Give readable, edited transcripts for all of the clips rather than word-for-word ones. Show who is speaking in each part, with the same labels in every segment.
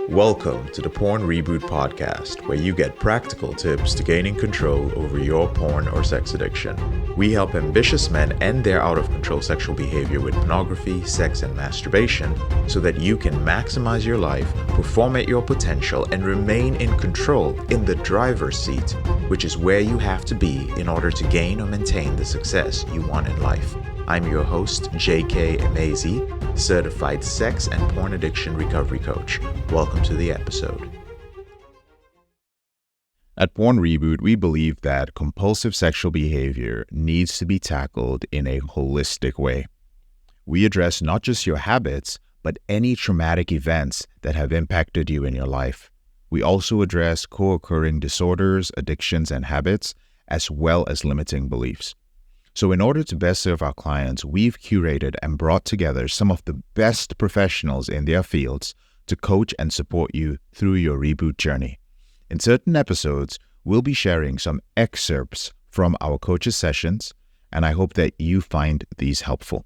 Speaker 1: Welcome to the Porn Reboot podcast, where you get practical tips to gaining control over your porn or sex addiction. We help ambitious men end their out-of-control sexual behavior with pornography, sex, and masturbation so that you can maximize your life, perform at your potential, and remain in control in the driver's seat, which is where you have to be in order to gain or maintain the success you want in life. I'm your host, J.K. Amazi, certified sex and porn addiction recovery coach. Welcome to the episode. At Porn Reboot, we believe that compulsive sexual behavior needs to be tackled in a holistic way. We address not just your habits, but any traumatic events that have impacted you in your life. We also address co-occurring disorders, addictions, and habits, as well as limiting beliefs. So in order to best serve our clients, we've curated and brought together some of the best professionals in their fields to coach and support you through your reboot journey. In certain episodes, we'll be sharing some excerpts from our coaches' sessions, and I hope that you find these helpful.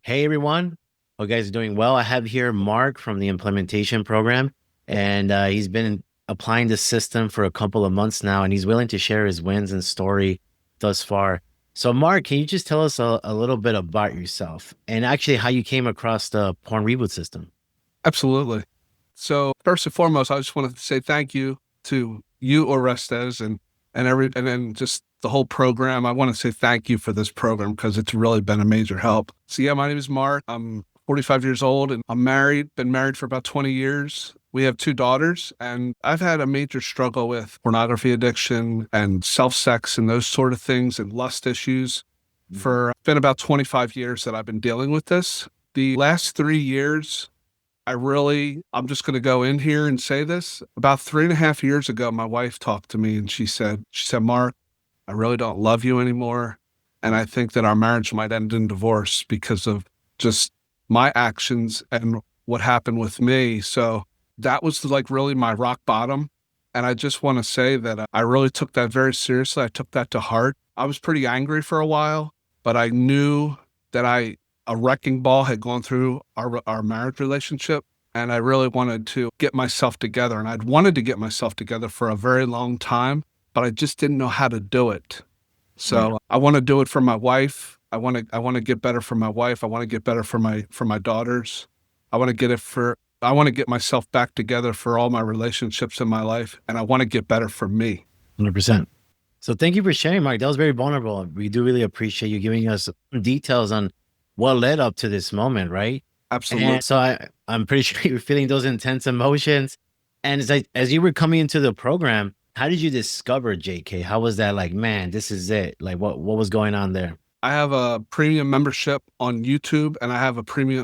Speaker 2: Hey everyone, hope you guys are doing well. I have here Mark from the implementation program, and he's been applying the system for a couple of months now, and he's willing to share his wins and story thus far. So Mark, can you just tell us a little bit about yourself and actually how you came across the Porn Reboot system?
Speaker 3: Absolutely. So first and foremost, I just wanted to say thank you to you, Orestes, and then just the whole program. I want to say thank you for this program because it's really been a major help. So yeah, my name is Mark. I'm 45 years old and I'm married, been married for about 20 years. We have 2 daughters, and I've had a major struggle with pornography addiction and self-sex and those sort of things and lust issues for been about 25 years that I've been dealing with this. The last 3 years, I'm just going to go in here and say this. About 3.5 years ago, my wife talked to me and she said, Mark, I really don't love you anymore. And I think that our marriage might end in divorce because of just my actions and what happened with me. So that was really my rock bottom. And I just want to say that I really took that very seriously. I took that to heart. I was pretty angry for a while, but I knew that a wrecking ball had gone through our marriage relationship. And I really wanted to get myself together. And I'd wanted to get myself together for a very long time, but I just didn't know how to do it. So I want to do it for my wife. I want to get better for my wife. I want to get better for my daughters. I want to get myself back together for all my relationships in my life, and I want to get better for me.
Speaker 2: 100%. So thank you for sharing, Mark. That was very vulnerable. We do really appreciate you giving us details on what led up to this moment, right?
Speaker 3: Absolutely.
Speaker 2: And so I'm pretty sure you're feeling those intense emotions. And as you were coming into the program, how did you discover JK? How was that like, man, this is it? Like what was going on there?
Speaker 3: I have a premium membership on YouTube, and I have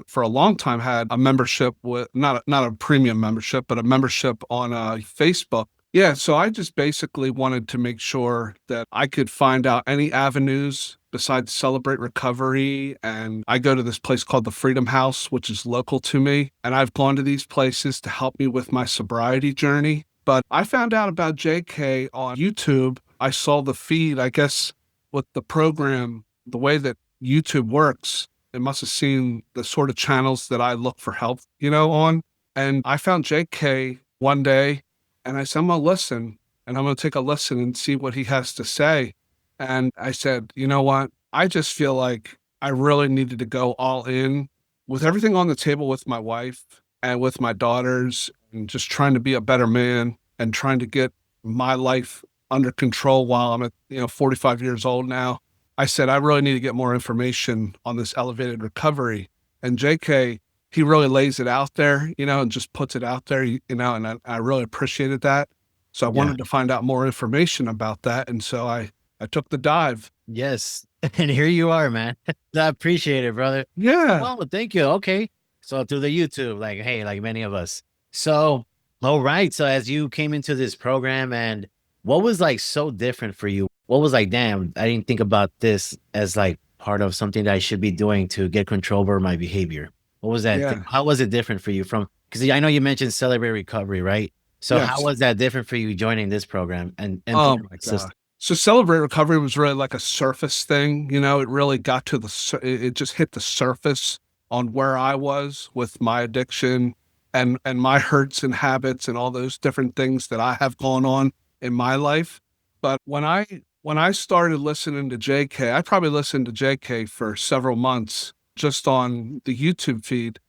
Speaker 3: for a long time had a membership with, not a premium membership, but a membership on Facebook. Yeah, so I just basically wanted to make sure that I could find out any avenues besides Celebrate Recovery. And I go to this place called the Freedom House, which is local to me. And I've gone to these places to help me with my sobriety journey. But I found out about JK on YouTube. I saw the feed, I guess, with the program. The way that YouTube works, it must have seen the sort of channels that I look for help, on. And I found JK one day and I said, I'm going to listen and I'm going to take a listen and see what he has to say. And I said, you know what? I just feel like I really needed to go all in with everything on the table with my wife and with my daughters and just trying to be a better man and trying to get my life under control while I'm at, 45 years old now. I said, I really need to get more information on this elevated recovery. And JK, he really lays it out there, and just puts it out there, and I really appreciated that. So I wanted to find out more information about that. And so I took the dive.
Speaker 2: Yes. And here you are, man. I appreciate it, brother.
Speaker 3: Yeah.
Speaker 2: Well, thank you. Okay. So through the YouTube, like many of us. So, all right. So as you came into this program, and what was so different for you? What was damn, I didn't think about this as part of something that I should be doing to get control over my behavior. What was that?
Speaker 3: Yeah.
Speaker 2: How was it different for you because I know you mentioned Celebrate Recovery, right? So
Speaker 3: Yes.
Speaker 2: How was that different for you joining this program and
Speaker 3: Oh my
Speaker 2: system?
Speaker 3: God. So Celebrate Recovery was really like a surface thing. It really got to it just hit the surface on where I was with my addiction and my hurts and habits and all those different things that I have going on in my life. But when I started listening to JK, I probably listened to JK for several months just on the YouTube feed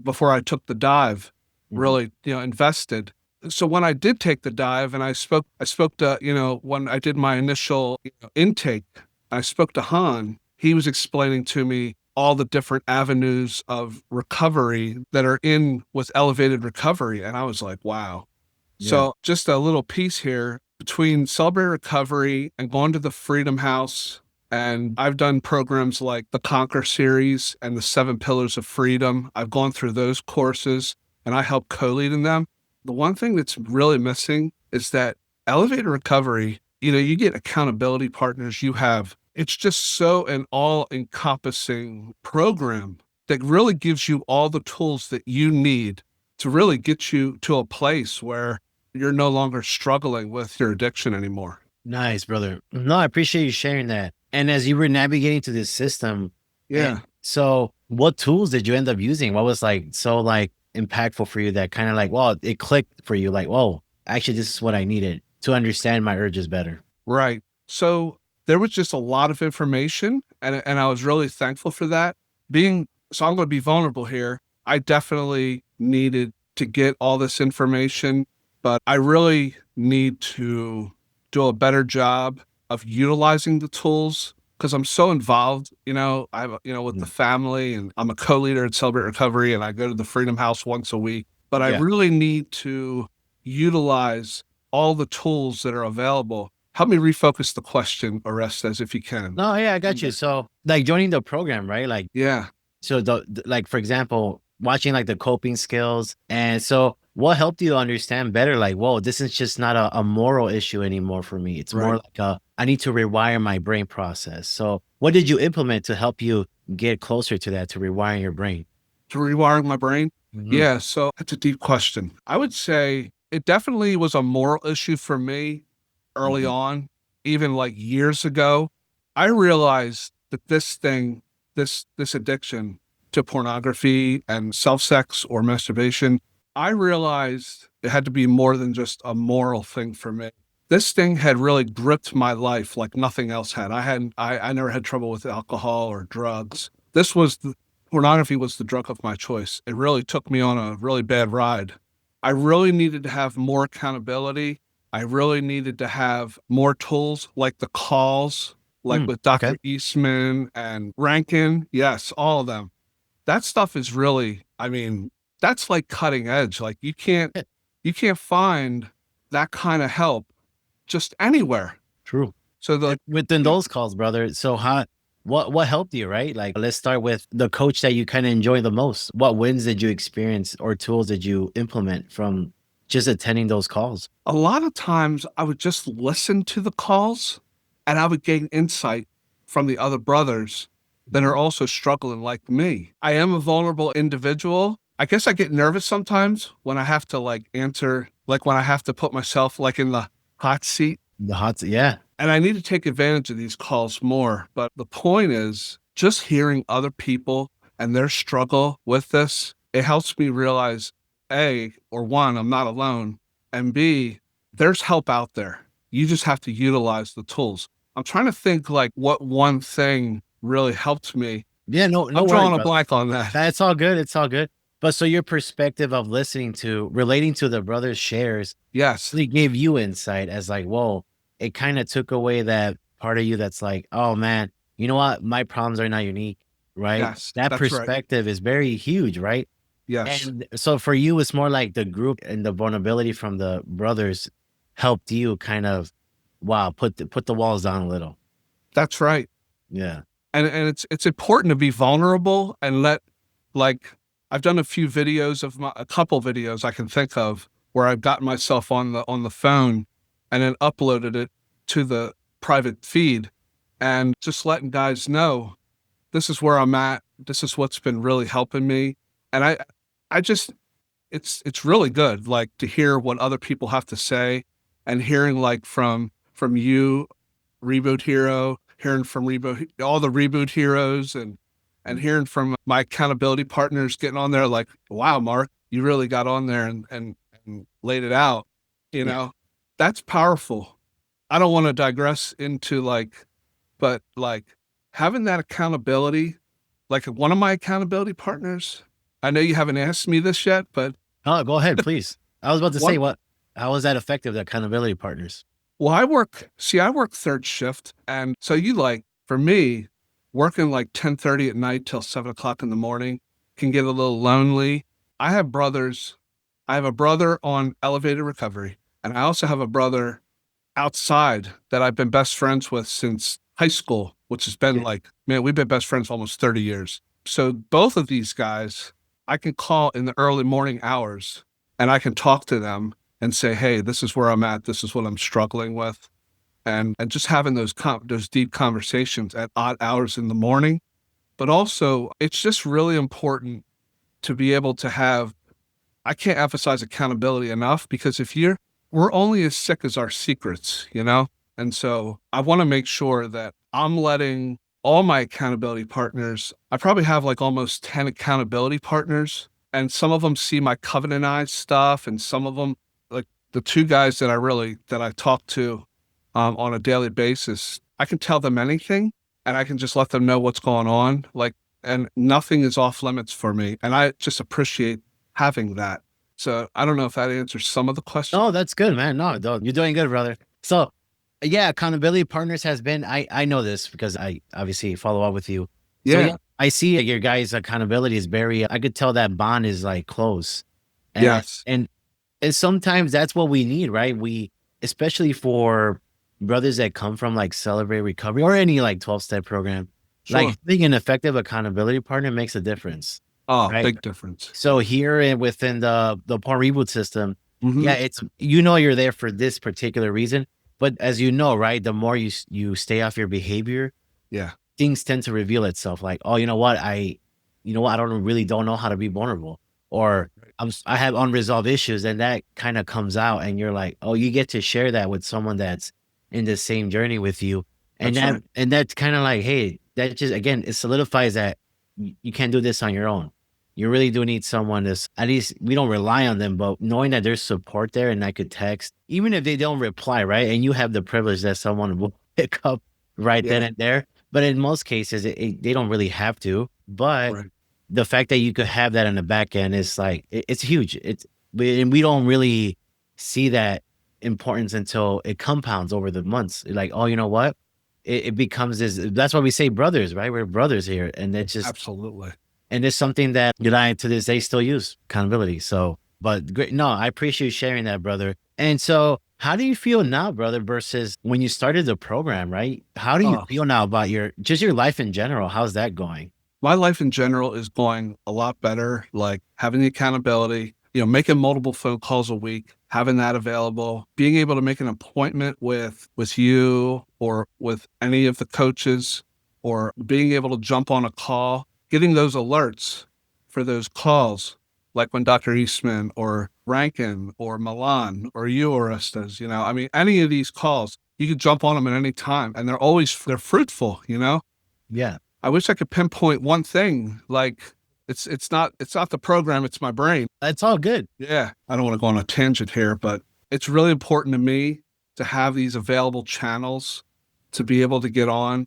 Speaker 3: before I took the dive, really, invested. So when I did take the dive and I spoke to, when I did my initial intake, I spoke to Han. He was explaining to me all the different avenues of recovery that are in with elevated recovery. And I was like, wow.
Speaker 2: Yeah.
Speaker 3: So just a little piece here between Celebrate Recovery and going to the Freedom House. And I've done programs like the Conquer series and the 7 Pillars of Freedom. I've gone through those courses and I help co-lead in them. The one thing that's really missing is that elevated recovery, you get accountability partners, it's just so an all-encompassing program that really gives you all the tools that you need to really get you to a place where you're no longer struggling with your addiction anymore.
Speaker 2: Nice, brother. No, I appreciate you sharing that. And as you were navigating to this system,
Speaker 3: Yeah.
Speaker 2: so what tools did you end up using? What was so impactful for you that kind of well, it clicked for you whoa, actually this is what I needed to understand my urges better.
Speaker 3: Right. So there was just a lot of information and I was really thankful for that. So I'm going to be vulnerable here. I definitely needed to get all this information, but I really need to do a better job of utilizing the tools because I'm so involved, with the family, and I'm a co-leader at Celebrate Recovery and I go to the Freedom House once a week, but I really need to utilize all the tools that are available. Help me refocus the question, Orestes, if you can.
Speaker 2: No, yeah, I got you. So joining the program, right?
Speaker 3: Yeah.
Speaker 2: So for example, watching the coping skills. And so what helped you understand better, whoa, this is just not a moral issue anymore for me. It's more I need to rewire my brain process. So what did you implement to help you get closer to that, to rewiring your brain?
Speaker 3: To rewiring my brain?
Speaker 2: Mhm.
Speaker 3: Yeah. So that's a deep question. I would say it definitely was a moral issue for me early on, even years ago. I realized that this addiction to pornography and self-sex or masturbation, I realized it had to be more than just a moral thing for me. This thing had really gripped my life like nothing else had. I never had trouble with alcohol or drugs. Pornography was the drug of my choice. It really took me on a really bad ride. I really needed to have more accountability. I really needed to have more tools like the calls, with Dr. Eastman and Rankin. Yes, all of them. That stuff is really, that's cutting edge. You can't find that kind of help just anywhere.
Speaker 2: True.
Speaker 3: So
Speaker 2: within those calls, brother. So what helped you, right? Let's start with the coach that you kind of enjoy the most. What wins did you experience or tools did you implement from just attending those calls?
Speaker 3: A lot of times I would just listen to the calls and I would gain insight from the other brothers that are also struggling like me. I am a vulnerable individual. I guess I get nervous sometimes when I have to answer, when I have to put myself in the hot seat.
Speaker 2: The hot seat, yeah.
Speaker 3: And I need to take advantage of these calls more. But the point is just hearing other people and their struggle with this, it helps me realize, A, or one, I'm not alone. And B, there's help out there. You just have to utilize the tools. I'm trying to think what one thing really helped me.
Speaker 2: Yeah, no,
Speaker 3: I'm drawing a blank on that.
Speaker 2: It's all good. It's all good. But so your perspective of relating to the brothers' shares,
Speaker 3: yes,
Speaker 2: really gave you insight as whoa, it kind of took away that part of you that's oh man, you know what? My problems are not unique, right?
Speaker 3: Yes,
Speaker 2: that
Speaker 3: that's
Speaker 2: perspective is very huge, right?
Speaker 3: Yes.
Speaker 2: And so for you, it's more the group and the vulnerability from the brothers helped you kind of, wow, put the walls down a little.
Speaker 3: That's right.
Speaker 2: Yeah.
Speaker 3: And it's important to be vulnerable and I've done a couple videos I can think of where I've gotten myself on the phone and then uploaded it to the private feed and just letting guys know this is where I'm at. This is what's been really helping me. And it's really good, to hear what other people have to say and hearing from you, Reboot Hero, hearing from all the Reboot heroes and and hearing from my accountability partners getting on there like, wow, Mark, you really got on there and laid it out, you
Speaker 2: Yeah.
Speaker 3: know, that's powerful. I don't want to digress into but having that accountability, like one of my accountability partners, I know you haven't asked me this yet, but
Speaker 2: Oh, go ahead, please. I was about to
Speaker 3: one,
Speaker 2: say how is that effective, the accountability partners?
Speaker 3: well, I work third shift. And so for me, working like 10:30 at night till 7 o'clock in the morning can get a little lonely. I have brothers. I have a brother on elevated recovery, and I also have a brother outside that I've been best friends with since high school, which has been man, we've been best friends for almost 30 years. So both of these guys, I can call in the early morning hours and I can talk to them and say, hey, this is where I'm at. This is what I'm struggling with. And just having those deep conversations at odd hours in the morning. But also, it's just really important to be able to have, I can't emphasize accountability enough, because we're only as sick as our secrets, you know? And so I want to make sure that I'm letting all my accountability partners, I probably have like almost 10 accountability partners, and some of them see my covenantized stuff, and some of them, like the two guys that I talk to on a daily basis, I can tell them anything and I can just let them know what's going on. And nothing is off limits for me. And I just appreciate having that. So I don't know if that answers some of the questions.
Speaker 2: No, that's good, man. No, you're doing good, brother. So yeah, accountability partners has been, I know this because I obviously follow up with you. So
Speaker 3: Yeah.
Speaker 2: I see your guys' accountability is very, I could tell that bond is like close.
Speaker 3: Yes.
Speaker 2: And sometimes that's what we need, right? Especially for brothers that come from like Celebrate Recovery or any like 12-step program,
Speaker 3: Sure.
Speaker 2: like being an effective accountability partner makes a difference.
Speaker 3: Oh,
Speaker 2: Right.
Speaker 3: big difference.
Speaker 2: So here within the Porn Reboot system,
Speaker 3: Mhm.
Speaker 2: yeah, it's, you're there for this particular reason. But as you know, right, the more you stay off your behavior,
Speaker 3: Yeah.
Speaker 2: things tend to reveal itself. Like, oh, you know what, I don't know how to be vulnerable, or I have unresolved issues, and that kind of comes out, and you're like, oh, you get to share that with someone that's in the same journey with you, and
Speaker 3: That's right.
Speaker 2: and that's kind of like, hey, that just again it solidifies that you can't do this on your own. You really do need someone that's, at least we don't rely on them, but knowing that there's support there and I could text, even if they don't reply, right? And you have the privilege that someone will pick up right then
Speaker 3: Yeah.
Speaker 2: and there. But in most cases, they don't really have to. But
Speaker 3: Right.
Speaker 2: the fact that you could have that in the back end is like, it's huge. And we don't really see that importance until it compounds over the months. Like, oh, you know what? It becomes this, that's why we say brothers, right? We're brothers here. And it's just,
Speaker 3: Absolutely.
Speaker 2: and it's something that I to this day still use, accountability. So, but great. No, I appreciate you sharing that, brother. And so how do you feel now, brother, versus when you started the program, right? How do you
Speaker 3: Oh,
Speaker 2: feel now about your life in general? How's that going?
Speaker 3: my life in general is going a lot better. Like having the accountability, making multiple phone calls a week, having that available, being able to make an appointment with you or with any of the coaches, or being able to jump on a call, getting those alerts for those calls, like when Dr. Eastman or Rankin or Milan or you, Orestes, I mean, any of these calls, you could jump on them at any time, and they're fruitful.
Speaker 2: Yeah.
Speaker 3: I wish I could pinpoint one thing. Like it's not the program, it's my brain.
Speaker 2: It's all good.
Speaker 3: Yeah. I don't want to go on a tangent here, but it's really important to me to have these available channels to be able to get on.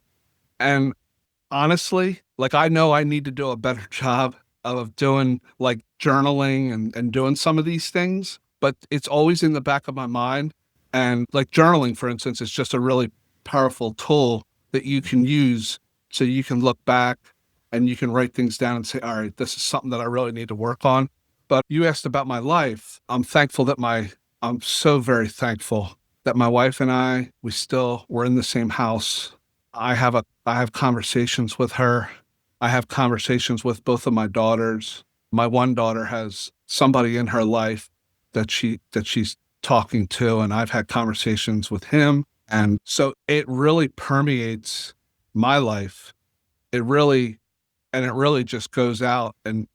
Speaker 3: And honestly, like I know I need to do a better job of doing like journaling and doing some of these things, but it's always in the back of my mind. And like journaling, for instance, is just a really powerful tool that you can use, so you can look back and you can write things down and say, all right, this is something that I really need to work on. But you asked about my life. I'm so very thankful that my wife and we're in the same house. I have conversations with her. I have conversations with both of my daughters. My one daughter has somebody in her life that she's talking to, and I've had conversations with him. And so it really permeates my life. It really just goes out, and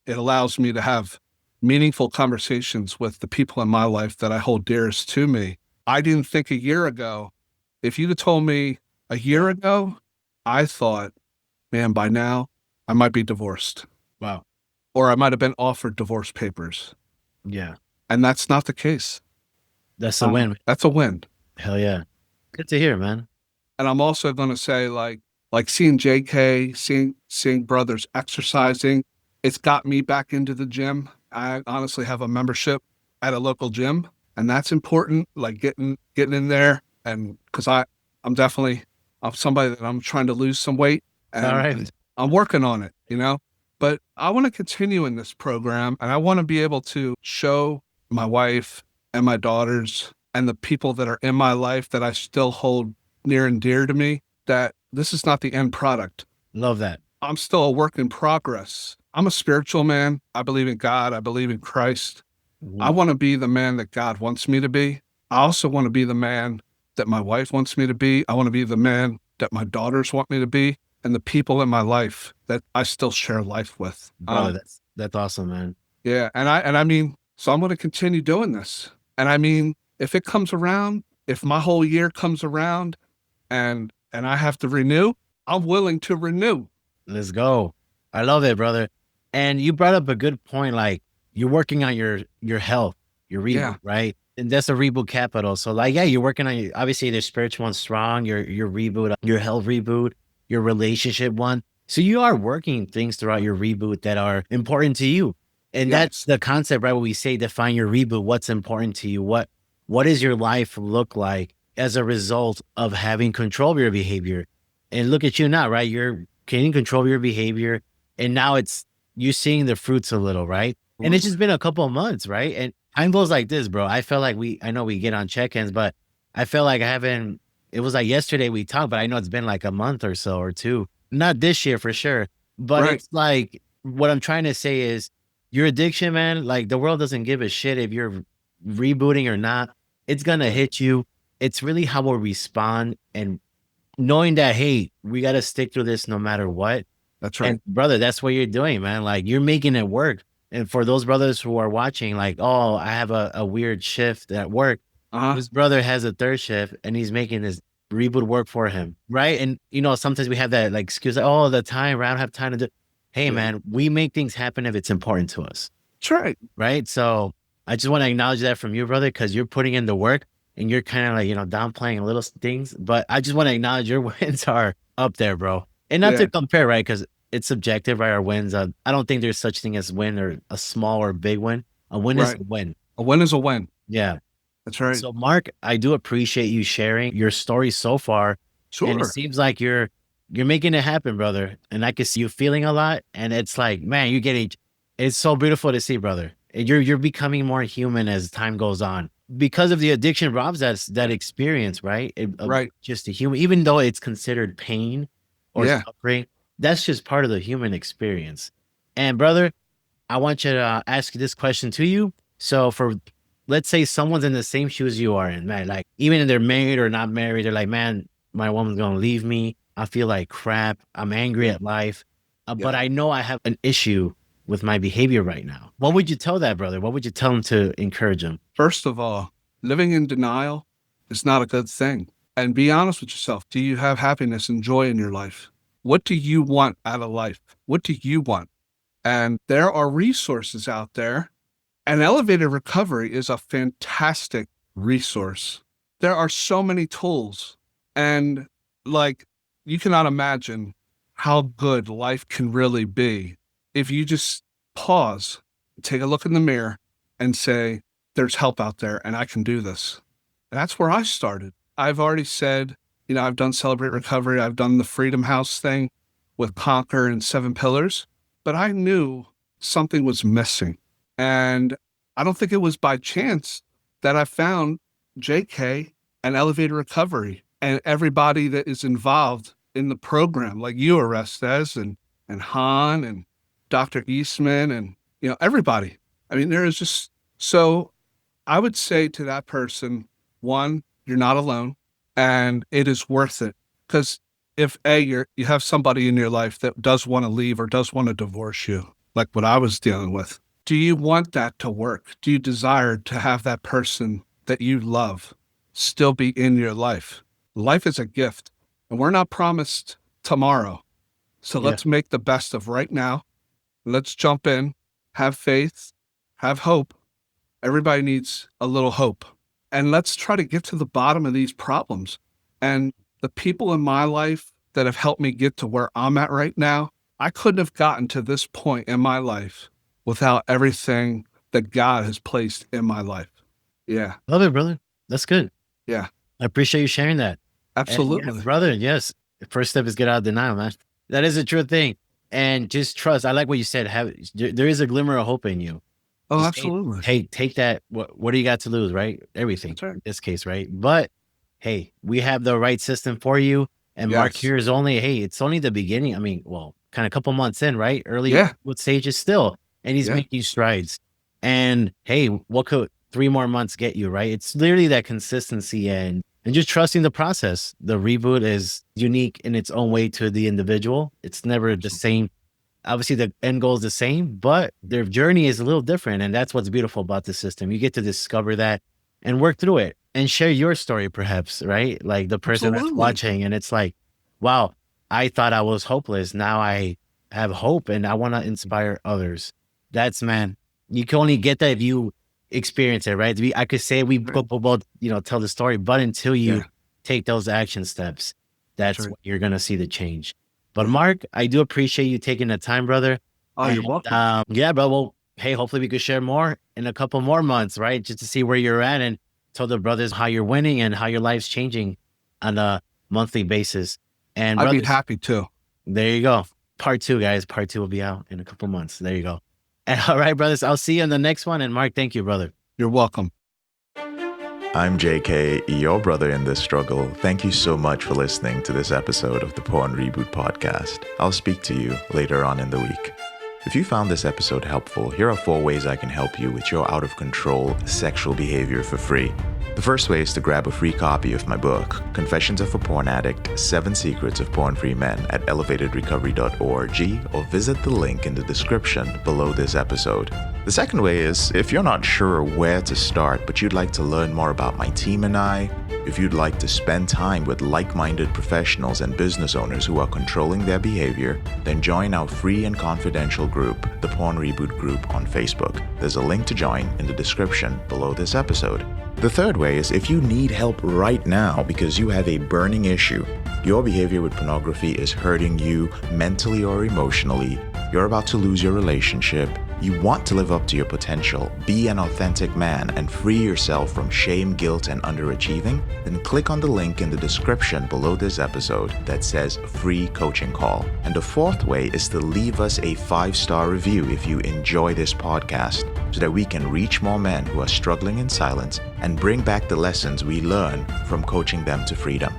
Speaker 3: it allows me to have meaningful conversations with the people in my life that I hold dearest to me. I didn't think a year ago, if you'd have told me a year ago, I thought, man, by now I might be divorced.
Speaker 2: Wow.
Speaker 3: Or I might have been offered divorce papers.
Speaker 2: Yeah.
Speaker 3: And that's not the case.
Speaker 2: That's a win.
Speaker 3: That's a win.
Speaker 2: Hell yeah. Good to hear, man.
Speaker 3: And I'm also going to say, like seeing JK, seeing brothers exercising, it's got me back into the gym. I honestly have a membership at a local gym, and that's important. Like getting in there, and because I'm somebody that I'm trying to lose some weight, and
Speaker 2: All right.
Speaker 3: I'm working on it, But I want to continue in this program, and I want to be able to show my wife and my daughters and the people that are in my life that I still hold near and dear to me that this is not the end product.
Speaker 2: Love that.
Speaker 3: I'm still a work in progress. I'm a spiritual man. I believe in God. I believe in Christ.
Speaker 2: Mhm.
Speaker 3: I want to be the man that God wants me to be. I also want to be the man that my wife wants me to be. I want to be the man that my daughters want me to be, and the people in my life that I still share life with.
Speaker 2: Bro, that's awesome, man.
Speaker 3: Yeah. And I mean, so I'm going to continue doing this. And I mean, if it comes around, if my whole year comes around and I have to renew, I'm willing to renew.
Speaker 2: Let's go. I love it, brother. And you brought up a good point. Like, you're working on your health, your reboot,
Speaker 3: Yeah.
Speaker 2: right? And that's a reboot capital. So like, yeah, you're working on obviously the spiritual one strong, your reboot, your health reboot, your relationship one. So you are working things throughout your reboot that are important to you. And that's the concept, right? When we say define your reboot, what's important to you? What does your life look like as a result of having control of your behavior? And look at you now, right? You're gaining control of your behavior. And now you're seeing the fruits a little, right? And it's just been a couple of months, right? And time goes like this, bro. I felt like I know we get on check-ins, but I feel like it was like yesterday we talked, but I know it's been like a month or so or two. Not this year for sure. But
Speaker 3: Right.
Speaker 2: it's like, what I'm trying to say is your addiction, man, like the world doesn't give a shit if you're rebooting or not. It's going to hit you. It's really how we'll respond, and knowing that, hey, we got to stick through this no matter what.
Speaker 3: That's right.
Speaker 2: And brother, that's what you're doing, man. Like, you're making it work. And for those brothers who are watching, like, oh, I have a weird shift at work. This brother has a third shift and he's making this reboot work for him. Right. And sometimes we have that like excuse, like, oh, the time, I don't have time to do. Hey, man, we make things happen if it's important to us.
Speaker 3: That's right.
Speaker 2: Right. So I just want to acknowledge that from you, brother, because you're putting in the work and you're kind of like, downplaying little things. But I just want to acknowledge your wins are up there, bro. And not to compare, right? Because it's subjective, right? Our wins. I don't think there's such thing as win or a small or big win. A win is a win.
Speaker 3: A win is a win.
Speaker 2: Yeah.
Speaker 3: That's right.
Speaker 2: So Mark, I do appreciate you sharing your story so far.
Speaker 3: Sure.
Speaker 2: And it seems like you're making it happen, brother. And I can see you feeling a lot. And it's like, man, it's so beautiful to see, brother. And you're becoming more human as time goes on. Because of the addiction robs that experience, right?
Speaker 3: Right.
Speaker 2: Just a human, even though it's considered pain or suffering, that's just part of the human experience. And brother, I want you to ask this question to you. So let's say someone's in the same shoes you are in, man, like even if they're married or not married, they're like, man, my woman's going to leave me. I feel like crap. I'm angry at life, but I know I have an issue with my behavior right now. What would you tell that brother? What would you tell him to encourage him?
Speaker 3: First of all, living in denial is not a good thing. And be honest with yourself. Do you have happiness and joy in your life? What do you want out of life? What do you want? And there are resources out there. And elevated recovery is a fantastic resource. There are so many tools. And like, you cannot imagine how good life can really be if you just pause, take a look in the mirror and say, there's help out there and I can do this. And that's where I started. I've already said, I've done Celebrate Recovery. I've done the Freedom House thing with Conquer and 7 Pillars, but I knew something was missing. And I don't think it was by chance that I found JK and Elevated Recovery and everybody that is involved in the program, like you, Orestes, and Han and Dr. Eastman and, everybody. I mean, there is just, so I would say to that person, one, you're not alone and it is worth it. Because if you have somebody in your life that does want to leave or does want to divorce you, like what I was dealing with, do you want that to work? Do you desire to have that person that you love still be in your life? Life is a gift and we're not promised tomorrow. So
Speaker 2: Yeah.
Speaker 3: let's make the best of right now. Let's jump in, have faith, have hope. Everybody needs a little hope. And let's try to get to the bottom of these problems. And the people in my life that have helped me get to where I'm at right now, I couldn't have gotten to this point in my life without everything that God has placed in my life. Yeah.
Speaker 2: Love it, brother. That's good.
Speaker 3: Yeah.
Speaker 2: I appreciate you sharing that. And
Speaker 3: Absolutely.
Speaker 2: yeah, brother, yes. The first step is get out of denial, man. That is a true thing. And just trust. I like what you said. There is a glimmer of hope in you.
Speaker 3: Oh,
Speaker 2: Just
Speaker 3: absolutely.
Speaker 2: take that. What do you got to lose, right? Everything.
Speaker 3: That's right.
Speaker 2: In this case, right? But hey, we have the right system for you. And Mark
Speaker 3: Yes.
Speaker 2: here is it's only the beginning. I mean, well, kind of a couple months in, right? Early
Speaker 3: Yeah.
Speaker 2: what stages still. And he's
Speaker 3: Yeah.
Speaker 2: making strides. And hey, what could 3 more months get you, right? It's literally that consistency and just trusting the process. The reboot is unique in its own way to the individual. It's never the same. Obviously, the end goal is the same, but their journey is a little different. And that's what's beautiful about the system. You get to discover that and work through it and share your story, perhaps, right? Like the person that's
Speaker 3: Absolutely.
Speaker 2: watching, and it's like, wow, I thought I was hopeless. Now I have hope and I want to inspire others. That's, man, you can only get that if you experience it, right? I could say we
Speaker 3: Right.
Speaker 2: both, tell the story, but until you
Speaker 3: Yeah.
Speaker 2: take those action steps, that's
Speaker 3: right.
Speaker 2: when you're going to see the change. But Mark, I do appreciate you taking the time, brother.
Speaker 3: Oh, you're welcome.
Speaker 2: Yeah, bro. Well, hey, hopefully we could share more in a couple more months, right? Just to see where you're at and tell the brothers how you're winning and how your life's changing on a monthly basis. And
Speaker 3: I'd be
Speaker 2: brothers,
Speaker 3: happy to.
Speaker 2: there you go. Part 2, guys. Part 2 will be out in a couple months. There you go. And all right, brothers, I'll see you in the next one. And Mark, thank you, brother.
Speaker 3: You're welcome.
Speaker 1: I'm JK, your brother in this struggle. Thank you so much for listening to this episode of the Porn Reboot podcast. I'll speak to you later on in the week. If you found this episode helpful, here are 4 ways I can help you with your out of control sexual behavior for free. The first way is to grab a free copy of my book, Confessions of a Porn Addict, 7 Secrets of Porn-Free Men at elevatedrecovery.org, or visit the link in the description below this episode. The second way is, if you're not sure where to start, but you'd like to learn more about my team and I, if you'd like to spend time with like-minded professionals and business owners who are controlling their behavior, then join our free and confidential group, the Porn Reboot group on Facebook. There's a link to join in the description below this episode. The third way is if you need help right now because you have a burning issue, your behavior with pornography is hurting you mentally or emotionally, you're about to lose your relationship, you want to live up to your potential, be an authentic man, and free yourself from shame, guilt, and underachieving, then click on the link in the description below this episode that says free coaching call. And the fourth way is to leave us a 5-star review if you enjoy this podcast, so that we can reach more men who are struggling in silence and bring back the lessons we learn from coaching them to freedom.